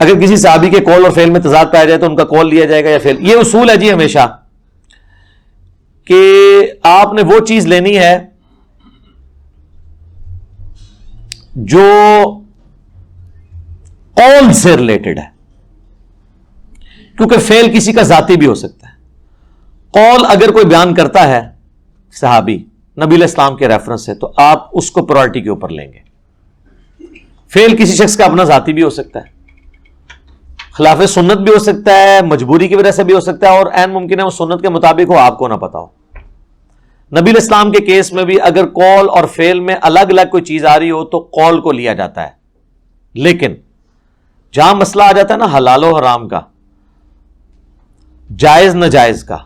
اگر کسی صحابی کے قول اور فعل میں تضاد پایا جائے تو ان کا قول لیا جائے گا یا فعل. یہ اصول ہے جی ہمیشہ کہ آپ نے وہ چیز لینی ہے جو قول سے ریلیٹڈ ہے, کیونکہ فعل کسی کا ذاتی بھی ہو سکتا ہے. قول اگر کوئی بیان کرتا ہے صحابی نبی علیہ السلام کے ریفرنس سے تو آپ اس کو پرائرٹی کے اوپر لیں گے. فعل کسی شخص کا اپنا ذاتی بھی ہو سکتا ہے, خلاف سنت بھی ہو سکتا ہے, مجبوری کی وجہ سے بھی ہو سکتا ہے, اور عین ممکن ہے وہ سنت کے مطابق ہو, آپ کو نہ پتا ہو. نبی علیہ السلام کے کیس میں بھی اگر قول اور فعل میں الگ الگ کوئی چیز آ رہی ہو تو قول کو لیا جاتا ہے, لیکن جہاں مسئلہ آ جاتا ہے نا حلال و حرام کا, جائز ناجائز کا,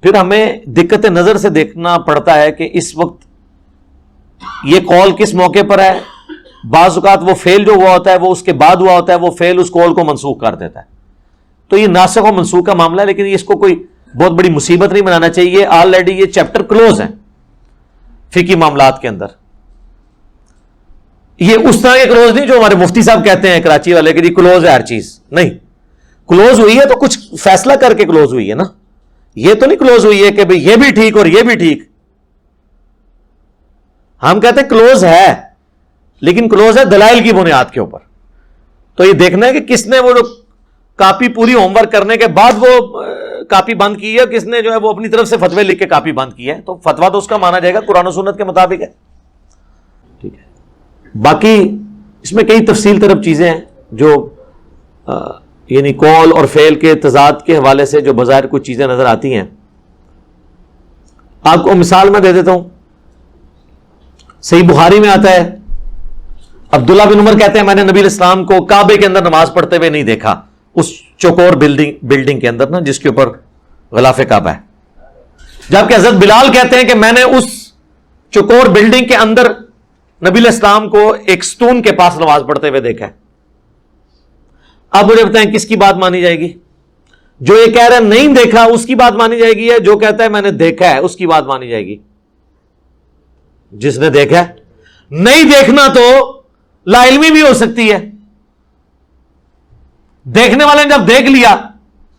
پھر ہمیں دقت نظر سے دیکھنا پڑتا ہے کہ اس وقت یہ قول کس موقع پر ہے. بعض اوقات وہ فعل جو ہوا ہوتا ہے وہ اس کے بعد ہوا ہوتا ہے, وہ فعل اس قول کو منسوخ کر دیتا ہے. تو یہ ناسخ و منسوخ کا معاملہ ہے, لیکن اس کو کوئی بہت بڑی مصیبت نہیں بنانا چاہیے. آلریڈی یہ چیپٹر کلوز ہے فقہی معاملات کے اندر. یہ اس طرح کے کلوز نہیں جو ہمارے مفتی صاحب کہتے ہیں کراچی والے کہ جی کلوز ہے ہر چیز. نہیں, کلوز ہوئی ہے تو کچھ فیصلہ کر کے کلوز ہوئی ہے نا. یہ تو نہیں کلوز ہوئی ہے کہ بھئی یہ بھی ٹھیک اور یہ بھی ٹھیک. ہم کہتے ہیں کلوز ہے, لیکن کلوز ہے دلائل کی بنیاد کے اوپر. تو یہ دیکھنا ہے کہ کس نے وہ کاپی پوری ہوم ورک کرنے کے بعد وہ کاپی بند کی ہے, کس نے جو ہے وہ اپنی طرف سے فتوے لکھ کے کاپی بند کی ہے. تو فتوا تو اس کا مانا جائے گا قرآن و سنت کے مطابق ہے. ٹھیک ہے, باقی اس میں کئی تفصیل طرف چیزیں ہیں جو یعنی قول اور فعل کے تضاد کے حوالے سے جو بظاہر کچھ چیزیں نظر آتی ہیں. آپ کو مثال میں دے دیتا ہوں. صحیح بخاری میں آتا ہے, عبداللہ بن عمر کہتے ہیں میں نے نبی علیہ السلام کو کعبے کے اندر نماز پڑھتے ہوئے نہیں دیکھا, اس چوکور بلڈنگ کے اندر نا جس کے اوپر غلاف کعبہ ہے. جبکہ حضرت بلال کہتے ہیں کہ میں نے اس چوکور بلڈنگ کے اندر نبی علیہ السلام کو ایک ستون کے پاس نماز پڑھتے ہوئے دیکھا ہے. اب مجھے بتائیں کس کی بات مانی جائے گی؟ جو یہ کہہ رہا ہے نہیں دیکھا اس کی بات مانی جائے گی, یا جو کہتا ہے میں نے دیکھا ہے اس کی بات مانی جائے گی؟ جس نے دیکھا ہے. نہیں دیکھنا تو لا علمی بھی ہو سکتی ہے. دیکھنے والے نے جب دیکھ لیا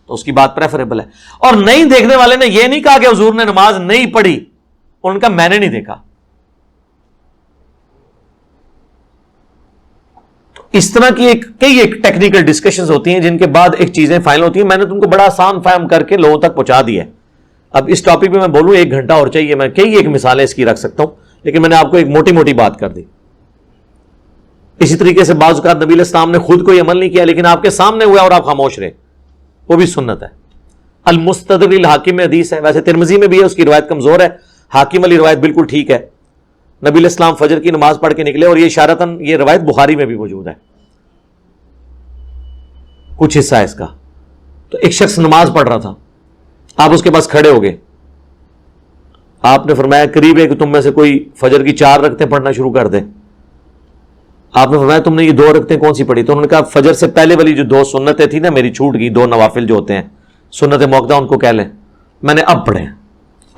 تو اس کی بات پریفریبل ہے, اور نہیں دیکھنے والے نے یہ نہیں کہا کہ حضور نے نماز نہیں پڑھی, ان کا میں نے نہیں دیکھا. اس طرح کی کئی ٹیکنیکل ڈسکشنز ہوتی ہیں جن کے بعد ایک چیزیں فائنل ہوتی ہیں. میں نے تم کو بڑا آسان فہم کر کے لوگوں تک پہنچا دیا ہے. اب اس ٹاپک پہ میں بولوں 1 گھنٹہ اور چاہیے, میں کئی ایک مثالیں اس کی رکھ سکتا ہوں, لیکن میں نے آپ کو ایک موٹی موٹی بات کر دی. اسی طریقے سے بعض اوقات نبی علیہ السلام نے خود کوئی عمل نہیں کیا لیکن آپ کے سامنے ہوا اور آپ خاموش رہے, وہ بھی سنت ہے. المستدرک للحاکم میں حدیث ہے, ویسے ترمذی میں بھی ہے, اس کی روایت کمزور ہے. حاکم والی روایت بالکل ٹھیک ہے. نبی علیہ السلام فجر کی نماز پڑھ کے نکلے, اور یہ اشارتاً یہ روایت بخاری میں بھی موجود ہے, کچھ حصہ ہے اس کا. تو ایک شخص نماز پڑھ رہا تھا, آپ اس کے پاس کھڑے ہو گئے, آپ نے فرمایا قریب ہے کہ تم میں سے کوئی فجر کی 4 رکعتیں پڑھنا شروع کر دے. آپ نے فرمایا تم نے یہ 2 رکعتیں کون سی پڑھی؟ تو انہوں نے کہا فجر سے پہلے والی جو 2 سنتیں تھیں نا میری چھوٹ گئی, 2 نوافل جو ہوتے ہیں سنت موقدہ ان کو کہہ لیں, میں نے اب پڑھے.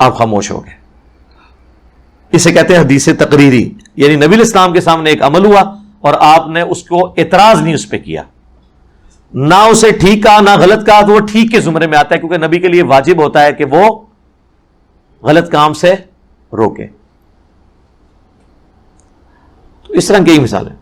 آپ خاموش ہو گئے. اسے کہتے ہیں حدیث تقریری, یعنی نبی علیہ السلام کے سامنے ایک عمل ہوا اور آپ نے اس کو اعتراض نہیں اس پہ کیا, نہ اسے ٹھیک کہا نہ غلط کہا, تو وہ ٹھیک کے زمرے میں آتا ہے, کیونکہ نبی کے لیے واجب ہوتا ہے کہ وہ غلط کام سے روکے. تو اس طرح کی مثال ہے.